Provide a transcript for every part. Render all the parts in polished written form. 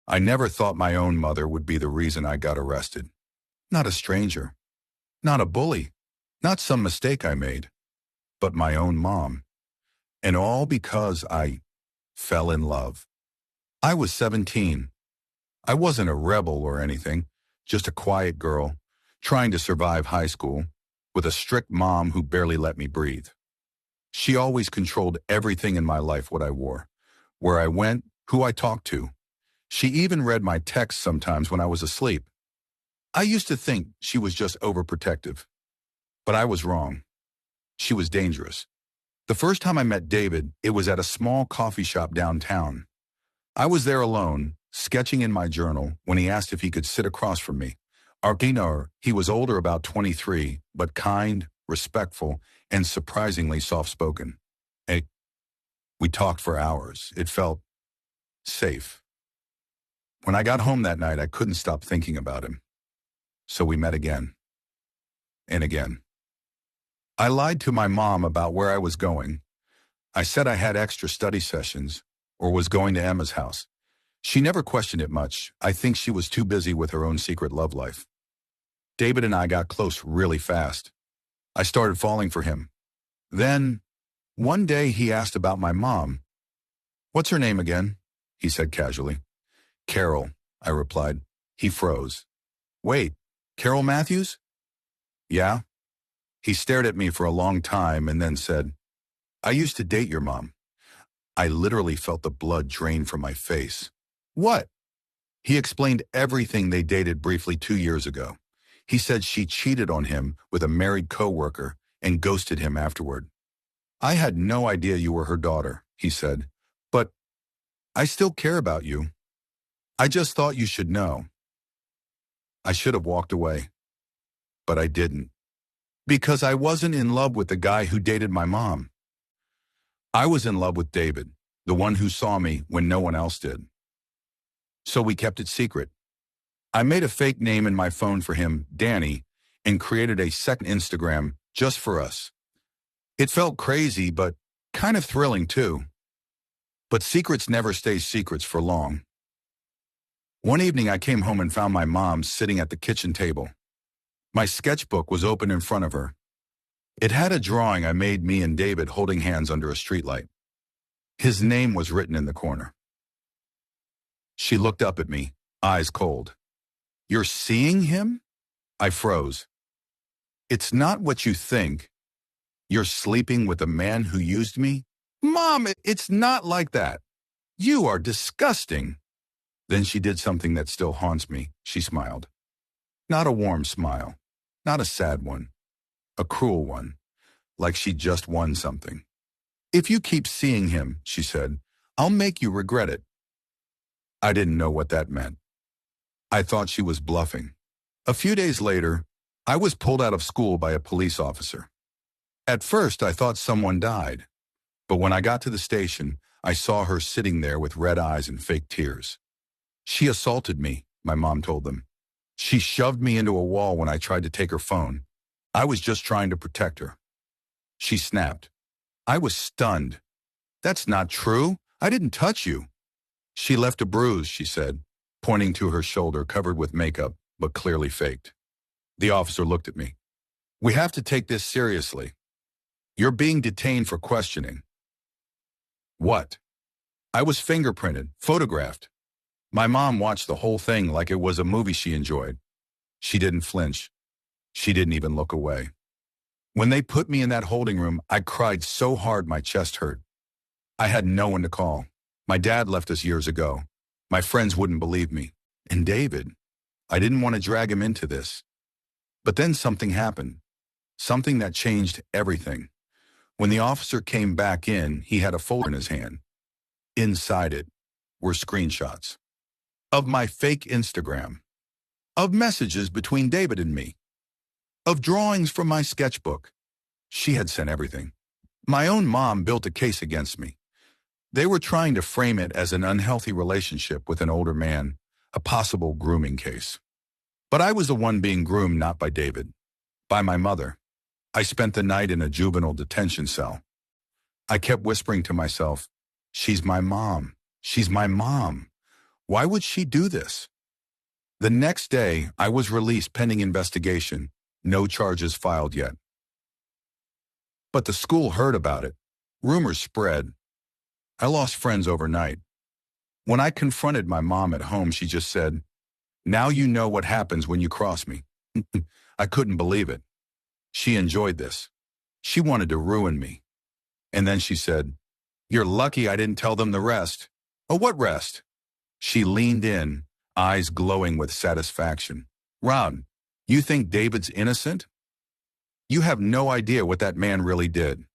I never thought my own mother would be the reason I got arrested. Not a stranger, not a bully, not some mistake I made, but my own mom. And all because I fell in love. I was 17. I wasn't a rebel or anything, just a quiet girl, trying to survive high school, with a strict mom who barely let me breathe. She always controlled everything in my life, what I wore, where I went, who I talked to. She even read my texts sometimes when I was asleep. I used to think she was just overprotective, but I was wrong. She was dangerous. The first time I met David, it was at a small coffee shop downtown. I was there alone, sketching in my journal, when he asked if he could sit across from me. Arginor, he was older, about 23, but kind, respectful, and surprisingly soft-spoken. We talked for hours. It felt safe. When I got home that night, I couldn't stop thinking about him. So we met again. And again. I lied to my mom about where I was going. I said I had extra study sessions, or was going to Emma's house. She never questioned it much. I think she was too busy with her own secret love life. David and I got close really fast. I started falling for him. Then, one day he asked about my mom. "What's her name again?" he said casually. "Carol," I replied. He froze. "Wait, Carol Matthews?" "Yeah." He stared at me for a long time and then said, "I used to date your mom." I literally felt the blood drain from my face. "What?" He explained everything. They dated briefly 2 years ago. He said she cheated on him with a married coworker and ghosted him afterward. "I had no idea you were her daughter," he said, "but I still care about you. I just thought you should know." I should have walked away, but I didn't, because I wasn't in love with the guy who dated my mom. I was in love with David, the one who saw me when no one else did. So we kept it secret. I made a fake name in my phone for him, Danny, and created a second Instagram just for us. It felt crazy, but kind of thrilling too. But secrets never stay secrets for long. One evening I came home and found my mom sitting at the kitchen table. My sketchbook was open in front of her. It had a drawing I made, me and David holding hands under a streetlight. His name was written in the corner. She looked up at me, eyes cold. "You're seeing him?" I froze. "It's not what you think. You're sleeping with a man who used me?" "Mom, it's not like that. You are disgusting." Then she did something that still haunts me. She smiled. Not a warm smile, not a sad one, a cruel one, like she'd just won something. "If you keep seeing him," she said, "I'll make you regret it." I didn't know what that meant. I thought she was bluffing. A few days later, I was pulled out of school by a police officer. At first, I thought someone died, but when I got to the station, I saw her sitting there with red eyes and fake tears. "She assaulted me," my mom told them. "She shoved me into a wall when I tried to take her phone. I was just trying to protect her." She snapped. I was stunned. "That's not true. I didn't touch you." "She left a bruise," she said, pointing to her shoulder covered with makeup, but clearly faked. The officer looked at me. "We have to take this seriously. You're being detained for questioning." "What?" "I was fingerprinted, photographed." My mom watched the whole thing like it was a movie she enjoyed. She didn't flinch. She didn't even look away. When they put me in that holding room, I cried so hard my chest hurt. I had no one to call. My dad left us years ago. My friends wouldn't believe me. And David, I didn't want to drag him into this. But then something happened. Something that changed everything. When the officer came back in, he had a folder in his hand. Inside it were screenshots of my fake Instagram, of messages between David and me, of drawings from my sketchbook. She had sent everything. My own mom built a case against me. They were trying to frame it as an unhealthy relationship with an older man, a possible grooming case. But I was the one being groomed, not by David, by my mother. I spent the night in a juvenile detention cell. I kept whispering to myself, "She's my mom. She's my mom. Why would she do this? The next day, I was released pending investigation. No charges filed yet. But the school heard about it. Rumors spread. I lost friends overnight. When I confronted my mom at home, she just said, "Now you know what happens when you cross me." I couldn't believe it. She enjoyed this. She wanted to ruin me. And then she said, "You're lucky I didn't tell them the rest." "Oh, what rest?" She leaned in, eyes glowing with satisfaction. "Rob, you think David's innocent? You have no idea what that man really did."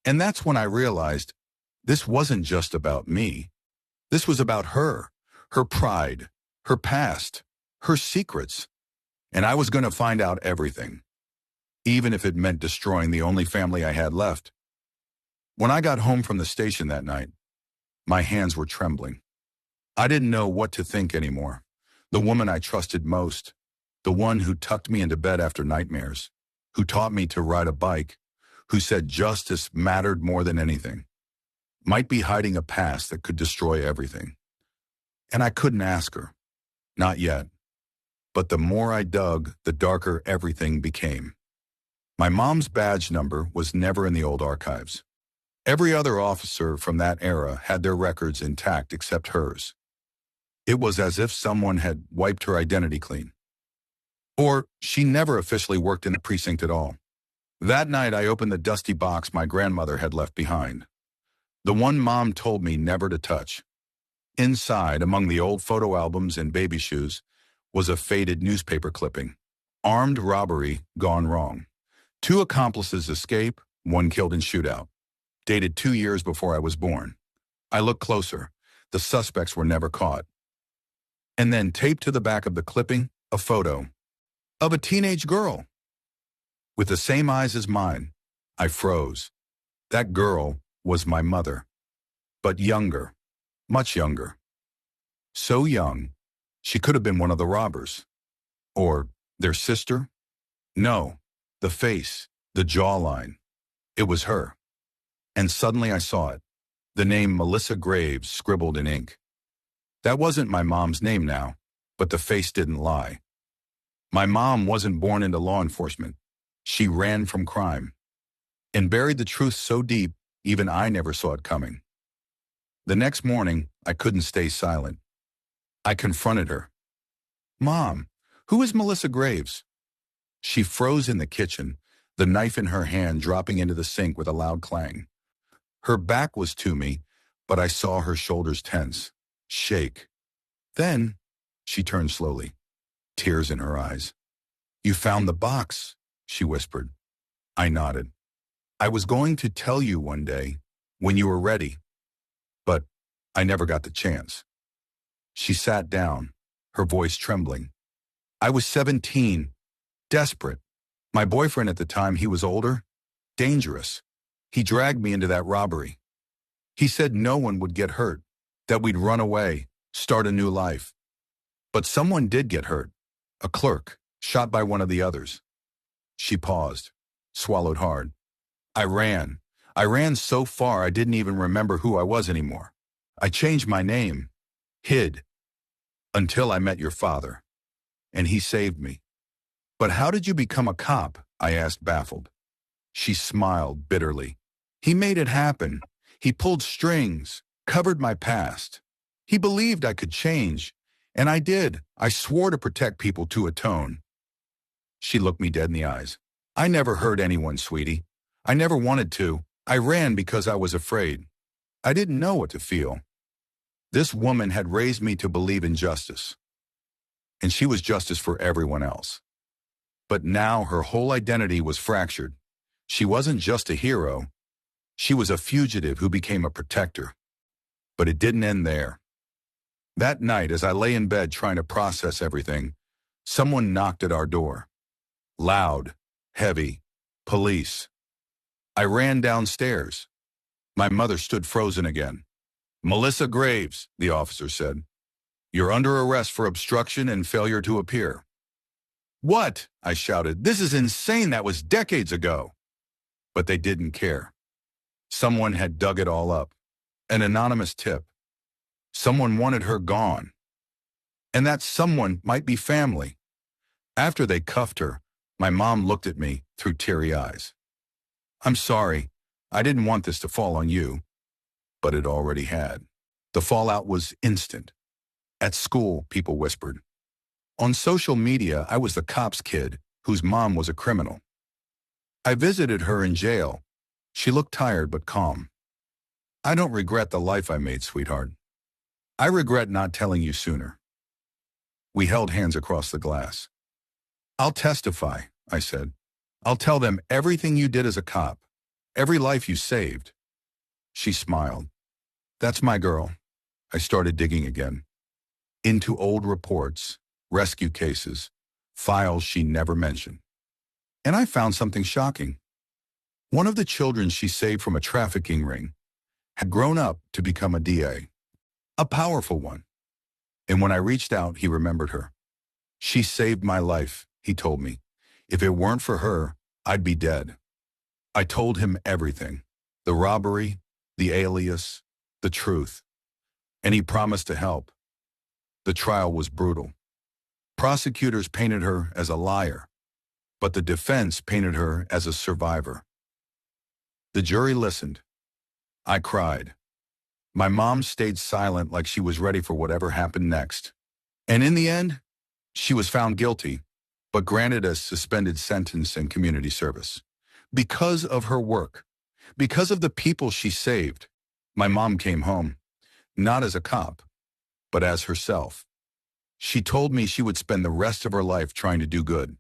And that's when I realized this wasn't just about me. This was about her pride, her past, her secrets. And I was going to find out everything, even if it meant destroying the only family I had left. When I got home from the station that night, my hands were trembling. I didn't know what to think anymore. The woman I trusted most, the one who tucked me into bed after nightmares, who taught me to ride a bike, who said justice mattered more than anything, might be hiding a past that could destroy everything. And I couldn't ask her. Not yet. But the more I dug, the darker everything became. My mom's badge number was never in the old archives. Every other officer from that era had their records intact except hers. It was as if someone had wiped her identity clean. Or she never officially worked in the precinct at all. That night I opened the dusty box my grandmother had left behind. The one Mom told me never to touch. Inside, among the old photo albums and baby shoes, was a faded newspaper clipping. Armed robbery gone wrong. 2 accomplices escape, 1 killed in shootout. Dated 2 years before I was born. I looked closer. The suspects were never caught. And then taped to the back of the clipping, a photo of a teenage girl. With the same eyes as mine, I froze. That girl was my mother. But younger, much younger. So young, she could have been one of the robbers. Or their sister? No, the face, the jawline. It was her. And suddenly I saw it. The name Melissa Graves scribbled in ink. That wasn't my mom's name now, but the face didn't lie. My mom wasn't born into law enforcement. She ran from crime. And buried the truth so deep, even I never saw it coming. The next morning, I couldn't stay silent. I confronted her. "Mom, who is Melissa Graves?" She froze in the kitchen, the knife in her hand dropping into the sink with a loud clang. Her back was to me, but I saw her shoulders tense, shake. Then, she turned slowly, tears in her eyes. "You found the box," she whispered. I nodded. "I was going to tell you one day, when you were ready, but I never got the chance." She sat down, her voice trembling. "I was 17, desperate. My boyfriend at the time, he was older, dangerous. He dragged me into that robbery. He said no one would get hurt, that we'd run away, start a new life. But someone did get hurt, a clerk, shot by one of the others." She paused, swallowed hard. I ran. I ran so far I didn't even remember who I was anymore. I changed my name, hid, until I met your father, and he saved me. "But how did you become a cop?" I asked, baffled. She smiled bitterly. "He made it happen. He pulled strings, covered my past. He believed I could change, and I did. I swore to protect people, to atone." She looked me dead in the eyes. "I never hurt anyone, sweetie. I never wanted to. I ran because I was afraid. I didn't know what to feel." This woman had raised me to believe in justice, and she was justice for everyone else. But now her whole identity was fractured. She wasn't just a hero. She was a fugitive who became a protector. But it didn't end there. That night, as I lay in bed trying to process everything, someone knocked at our door. Loud, heavy, police. I ran downstairs. My mother stood frozen again. "Melissa Graves," the officer said. "You're under arrest for obstruction and failure to appear." "What?" I shouted. "This is insane. That was decades ago." But they didn't care. Someone had dug it all up. An anonymous tip. Someone wanted her gone. And that someone might be family. After they cuffed her, my mom looked at me through teary eyes. I'm sorry. I didn't want this to fall on you. But it already had. The fallout was instant. At school, people whispered. On social media, I was the cop's kid whose mom was a criminal. I visited her in jail. She looked tired but calm. I don't regret the life I made, sweetheart. I regret not telling you sooner. We held hands across the glass. I'll testify, I said. I'll tell them everything you did as a cop, every life you saved. She smiled. That's my girl. I started digging again. Into old reports, rescue cases, files she never mentioned. And I found something shocking. One of the children she saved from a trafficking ring had grown up to become a DA, a powerful one. And when I reached out, he remembered her. She saved my life, he told me. If it weren't for her, I'd be dead. I told him everything, the robbery, the alias, the truth. And he promised to help. The trial was brutal. Prosecutors painted her as a liar, but the defense painted her as a survivor. The jury listened. I cried. My mom stayed silent like she was ready for whatever happened next. And in the end, she was found guilty, but granted a suspended sentence and community service. Because of her work, because of the people she saved, my mom came home, not as a cop, but as herself. She told me she would spend the rest of her life trying to do good.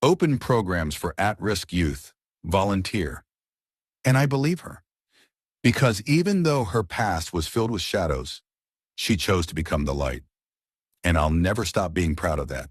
Open programs for at-risk youth, volunteer. And I believe her. Because even though her past was filled with shadows, she chose to become the light. And I'll never stop being proud of that.